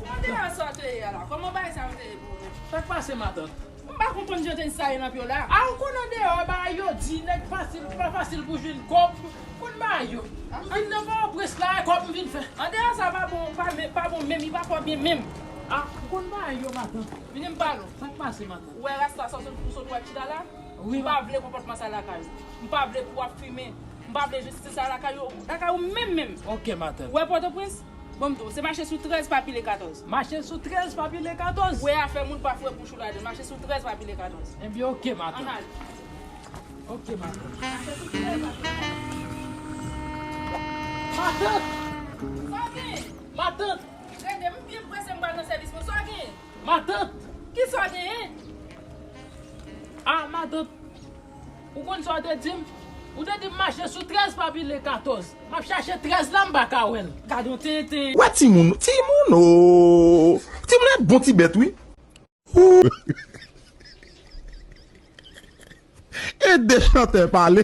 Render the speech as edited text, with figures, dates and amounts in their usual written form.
Mwen de an sote la, koman ba sa mwen te pou mwen? Ça passe matin. Mwen ba kompon jote sa yon apyo la. Ah, on connaît dehors, bah yo dit n'est pas facile pour jouer une coupe. Kon ba yo. Il ne va presque là comme vinn faire. An de an sa pa bon mèm, pa pa bien mèm. Ah, kon ba yo matin. Vini m'palo. Ça passe matin. Ouè rasta sa sou wak chita la? Oui, Mwen pa vle komportman sa la kayo. Mwen pa vle pou wap fume. Mwen pa vle justice sa la kayo. La kayo mèm. OK matin. Ouè Port-au-Prince? Bon mto, se marche sou 13 papi le 14. Marché sous 13 papier les 14. Ouè a fè moun pa fwe pou chou la de. Marche sous 13 papi le 14. Eh bien OK matin. An al. OK matin. Marche sou 13 papi le 14. Matin. Soge! Matin. Rende, mwen bien presse mwen nan servis mwen. Soge! Matin. Ki soge, Ah, matin. Ou kon so te dim? Ou te dim marché sous 13 papier les 14. M'a chercher 13 là m'baka wel. Kadon tete. Ouais, Timoun, oh. Timoun est bon petit bête, oui. Ouh. Et des chanteurs parler.